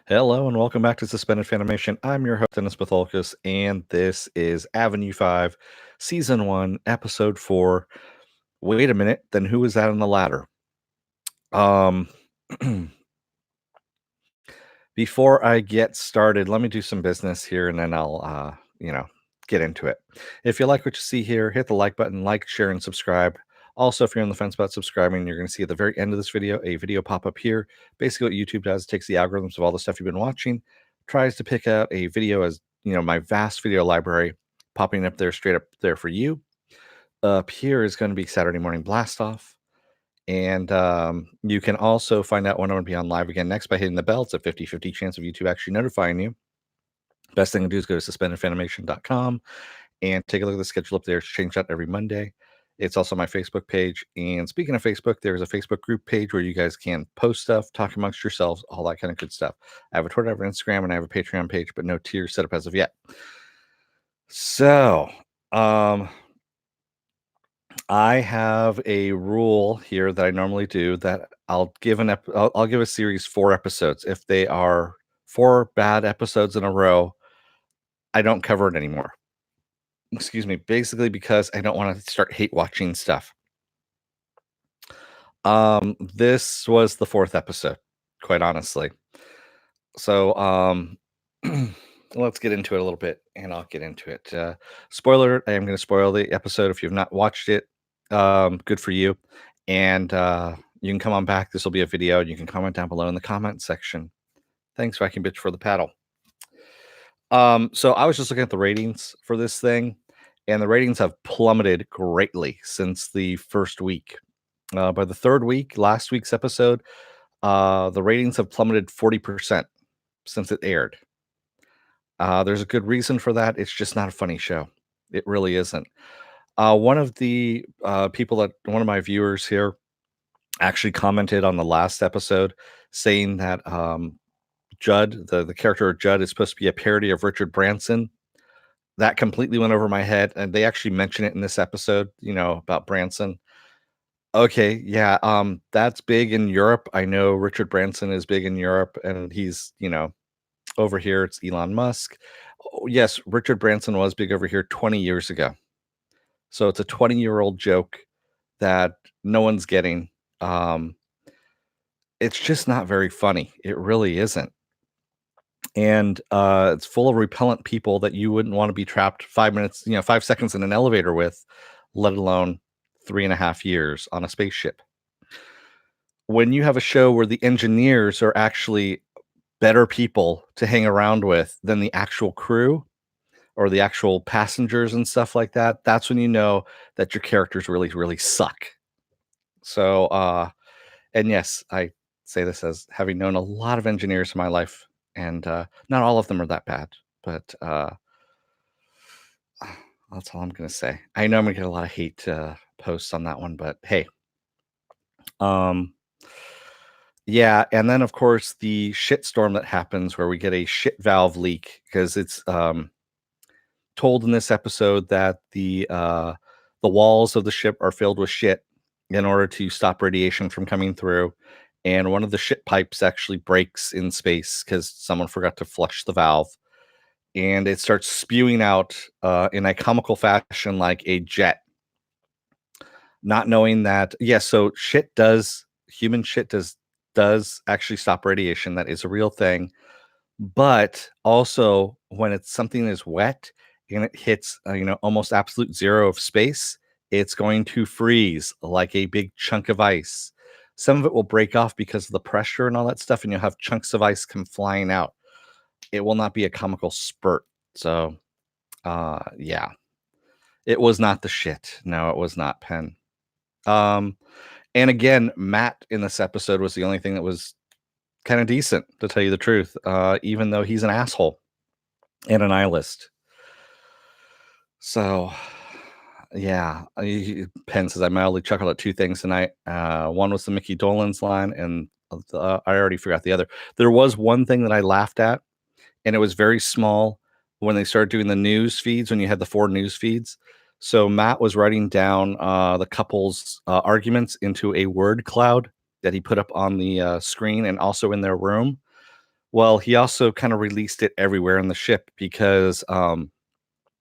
Hello and welcome back to Suspended Fanimation. I'm your host, Dennis Bithoulkas, and this is Avenue 5, Season 1, Episode 4. Wait a minute, then who is that on the ladder? Um, Before I get started, let me do some business here and then I'll, get into it. If you like what you see here, hit the like button, like, share, and subscribe. Also, if you're on the fence about subscribing, you're going to see at the very end of this video a video pop up here. Basically, what YouTube does is takes the algorithms of all the stuff you've been watching, tries to pick out a video as my vast video library popping up there straight up there for you. Up here is going to be Saturday Morning Blast Off. And you can also find out when I'm going to be on live again next by hitting the bell. It's a 50-50 chance of YouTube actually notifying you. Best thing to do is go to suspendedfanimation.com and take a look at the schedule up there. It's changed out every Monday. It's also my Facebook page. And speaking of Facebook, there's a Facebook group page where you guys can post stuff, talk amongst yourselves, all that kind of good stuff. I have a Twitter, I have an Instagram, and I have a Patreon page, but no tiers set up as of yet. So, I have a rule here that I normally do that I'll give I'll give a series 4 episodes. If they are 4 bad episodes in a row, I don't cover it anymore. Excuse me, basically because I don't want to start hate watching stuff. This was the 4th episode, quite honestly. So, let's get into it a little bit, and I'll get into it. Spoiler, I am going to spoil the episode if you've not watched it. Good for you. And you can come on back. This will be a video, and you can comment down below in the comment section. Thanks, Vacuum Bitch, for the paddle. So I was just looking at the ratings for this thing, and the ratings have plummeted greatly since the first week. By the 3rd week, last week's episode, the ratings have plummeted 40% since it aired. There's a good reason for that. It's just not a funny show. It really isn't. One of the one of my viewers here actually commented on the last episode saying that Judd, the character of Judd, is supposed to be a parody of Richard Branson. That completely went over my head, and they actually mention it in this episode, about Branson. Okay, yeah, that's big in Europe. I know Richard Branson is big in Europe, and he's, over here it's Elon Musk. Oh, yes, Richard Branson was big over here 20 years ago. So it's a 20-year-old joke that no one's getting. It's just not very funny. It really isn't. And it's full of repellent people that you wouldn't want to be trapped 5 seconds in an elevator with, let alone 3.5 years on a spaceship. When you have a show where the engineers are actually better people to hang around with than the actual crew or the actual passengers and stuff like that, that's when you know that your characters really, really suck. So, and yes, I say this as having known a lot of engineers in my life, and not all of them are that bad, but that's all I'm going to say. I know I'm going to get a lot of hate posts on that one, but hey. Yeah, and then of course the shitstorm that happens where we get a shit valve leak because it's told in this episode that the walls of the ship are filled with shit in order to stop radiation from coming through, and one of the shit pipes actually breaks in space because someone forgot to flush the valve, and it starts spewing out in a comical fashion like a jet. Not knowing that, yes, so human shit does actually stop radiation. That is a real thing. But also when it's something is wet and it hits, almost absolute zero of space, it's going to freeze like a big chunk of ice. Some of it will break off because of the pressure and all that stuff, and you'll have chunks of ice come flying out. It will not be a comical spurt. So, yeah, it was not the shit. No, it was not, Penn. And again, Matt in this episode was the only thing that was kind of decent, to tell you the truth, even though he's an asshole and a nihilist. So, yeah, Penn says I mildly chuckled at 2 things tonight. One was the Mickey Dolenz line, and I already forgot the other. There was one thing that I laughed at, and it was very small when they started doing the news feeds, when you had the 4 news feeds. So Matt was writing down the couple's arguments into a word cloud that he put up on the screen and also in their room. Well, he also kind of released it everywhere in the ship because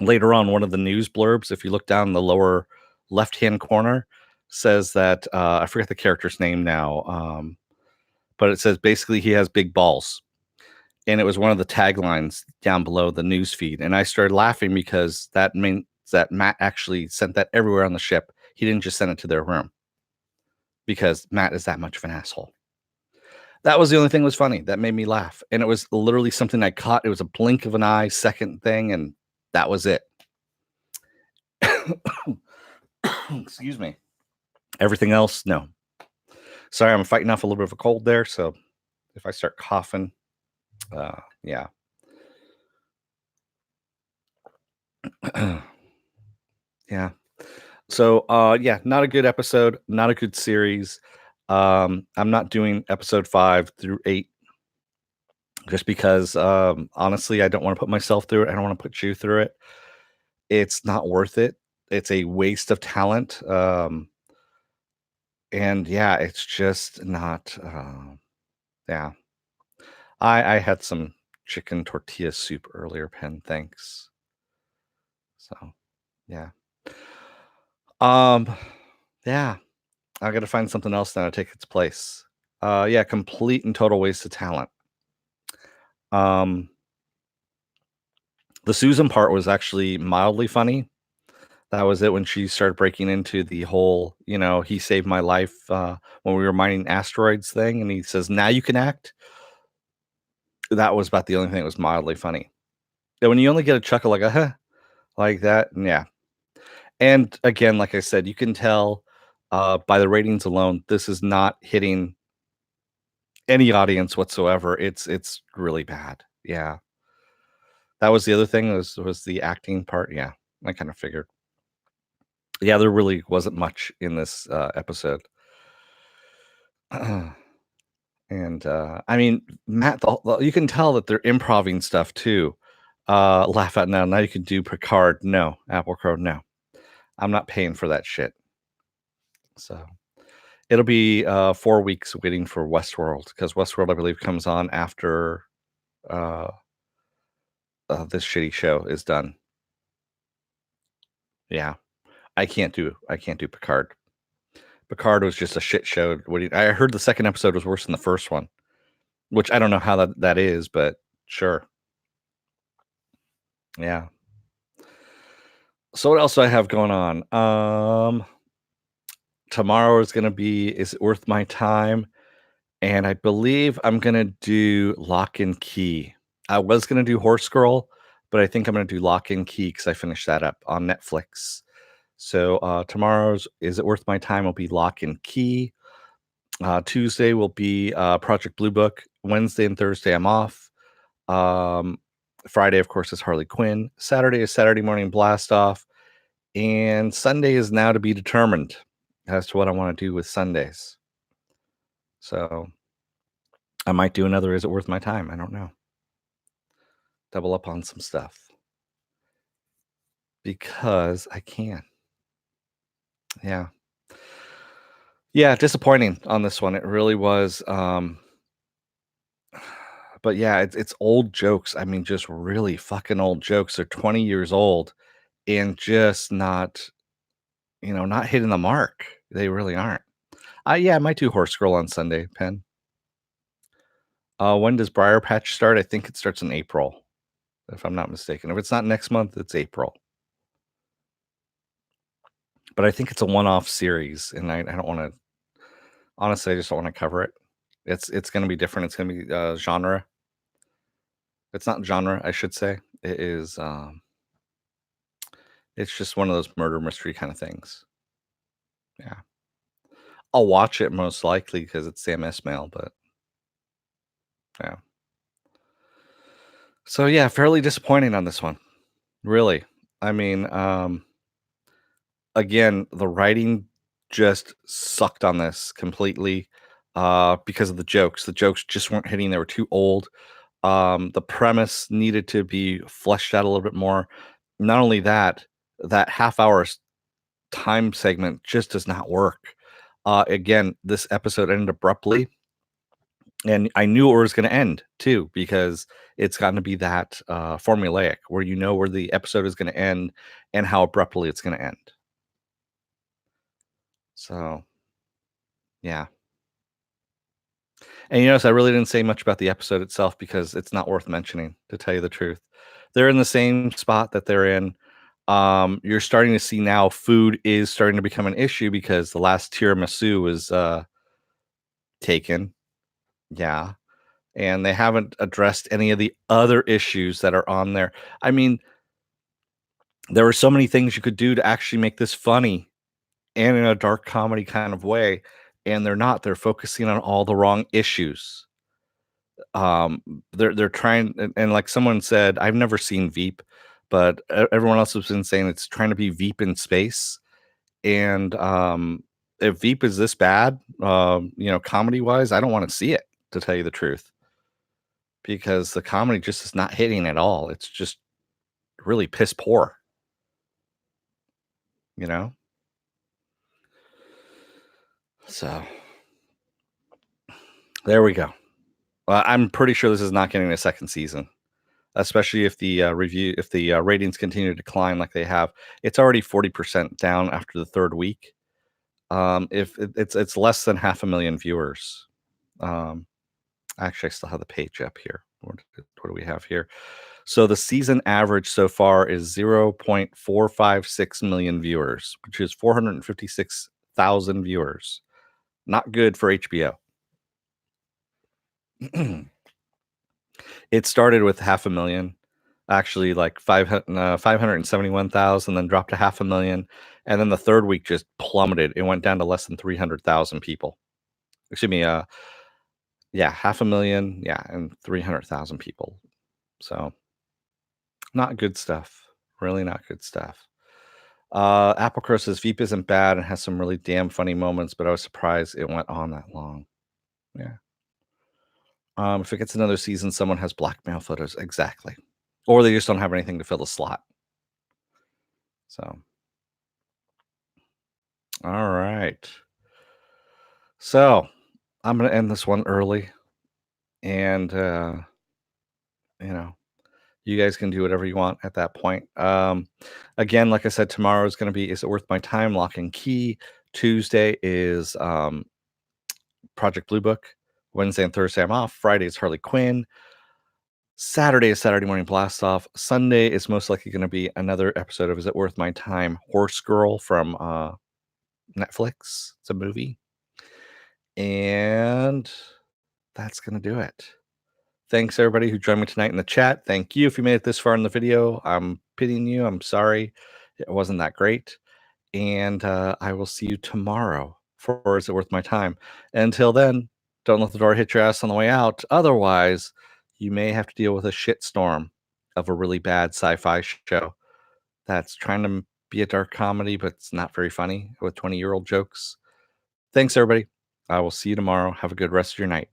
later on, one of the news blurbs, if you look down in the lower left-hand corner, says that I forget the character's name now, but it says basically he has big balls, and it was one of the taglines down below the news feed, and I started laughing because that means that Matt actually sent that everywhere on the ship. He didn't just send it to their room because Matt is that much of an asshole. That was the only thing that was funny that made me laugh, and it was literally something I caught. It was a blink of an eye, second thing, and that was it. Excuse me. Everything else, no. Sorry, I'm fighting off a little bit of a cold there, so if I start coughing, yeah. Yeah. So, yeah, not a good episode, not a good series. I'm not doing episode 5 through 8 just because, honestly, I don't wanna put myself through it. I don't wanna put you through it. It's not worth it. It's a waste of talent, and yeah, it's just not, yeah. I had some chicken tortilla soup earlier, Pen, thanks. So, yeah. Um, yeah, I gotta find something else now to take its place. Yeah, complete and total waste of talent. Um, the Susan part was actually mildly funny. That was it when she started breaking into the whole, he saved my life when we were mining asteroids thing, and he says, "Now you can act." That was about the only thing that was mildly funny. And when you only get a chuckle like a huh, like that, yeah. And again, like I said, you can tell by the ratings alone, this is not hitting any audience whatsoever. It's really bad. Yeah. That was the other thing was the acting part. Yeah. I kind of figured. Yeah, there really wasn't much in this episode. And I mean, Matt, you can tell that they're improving stuff too. Laugh out now. Now you can do Picard. No, Apple Crow. No, I'm not paying for that shit. So it'll be 4 weeks waiting for Westworld because Westworld, I believe, comes on after uh, this shitty show is done. Yeah, I can't do Picard. Picard was just a shit show. I heard the second episode was worse than the first one, which I don't know how that is, but sure. Yeah. So what else do I have going on? Tomorrow is gonna be Is It Worth My Time? And I believe I'm gonna do Lock and Key. I was gonna do Horse Girl, but I think I'm gonna do Lock and Key because I finished that up on Netflix. So tomorrow's Is It Worth My Time will be Lock and Key. Tuesday will be Project Blue Book. Wednesday and Thursday I'm off. Um, Friday, of course, is Harley Quinn. Saturday is Saturday Morning Blast Off. And Sunday is now to be determined as to what I want to do with Sundays. So I might do another Is It Worth My Time? I don't know. Double up on some stuff because I can. Yeah. Yeah, disappointing on this one. It really was. But yeah, it's old jokes. I mean, just really fucking old jokes. They're 20 years old and just not hitting the mark. They really aren't. Yeah, I might do Horse Girl on Sunday, Pen. When does Briar Patch start? I think it starts in April, if I'm not mistaken. If it's not next month, it's April. But I think it's a one-off series, and I don't want to. Honestly, I just don't want to cover it. It's going to be different. It's going to be genre. It's not genre, I should say. It is. It's just one of those murder mystery kind of things. Yeah, I'll watch it most likely because it's Sam Esmail, but yeah. So yeah, fairly disappointing on this one. Really. I mean, again, the writing just sucked on this completely because of the jokes. The jokes just weren't hitting. They were too old. The premise needed to be fleshed out a little bit more. Not only that, that half hour time segment just does not work. Again, this episode ended abruptly. And I knew where it was gonna end too, because it's gotten to be that, formulaic where you know where the episode is gonna end and how abruptly it's gonna end. So, yeah. And you notice I really didn't say much about the episode itself because it's not worth mentioning, to tell you the truth. They're in the same spot that they're in. You're starting to see now food is starting to become an issue because the last tiramisu was, taken. Yeah. And they haven't addressed any of the other issues that are on there. I mean, there were so many things you could do to actually make this funny and in a dark comedy kind of way, and they're not. They're focusing on all the wrong issues. They're trying, and like someone said, I've never seen Veep, but everyone else has been saying it's trying to be Veep in space. And if Veep is this bad, comedy wise, I don't want to see it, to tell you the truth, because the comedy just is not hitting at all. It's just really piss poor, you know? So there we go. Well, I'm pretty sure this is not getting a second season, especially if the ratings continue to decline like they have. It's already 40% down after the third week. If it's less than half a million viewers. Um, Actually, I still have the page up here. What do we have here? So the season average so far is 0.456 million viewers, which is 456,000 viewers. Not good for HBO. It started with half a million, actually like 571,000, then dropped to half a million, and then the third week just plummeted. It went down to less than 300,000 people. Excuse me, yeah, half a million, yeah, and 300,000 people. So not good stuff. Really not good stuff. Apple Crow says Veep isn't bad and has some really damn funny moments, but I was surprised it went on that long. Yeah. If it gets another season, someone has blackmail photos. Exactly. Or they just don't have anything to fill the slot. So, all right. So, I'm going to end this one early. And, you know, you guys can do whatever you want at that point. Again, like I said, tomorrow is going to be Is It Worth My Time? Lock and Key. Tuesday is Project Blue Book. Wednesday and Thursday, I'm off. Friday is Harley Quinn. Saturday is Saturday Morning Blast Off. Sunday is most likely going to be another episode of Is It Worth My Time? Horse Girl from Netflix. It's a movie. And that's going to do it. Thanks everybody who joined me tonight in the chat. Thank you if you made it this far in the video. I'm pitying you. I'm sorry it wasn't that great. And I will see you tomorrow for Is It Worth My Time? Until then, don't let the door hit your ass on the way out. Otherwise, you may have to deal with a shitstorm of a really bad sci-fi show that's trying to be a dark comedy, but it's not very funny with 20-year-old jokes. Thanks, everybody. I will see you tomorrow. Have a good rest of your night.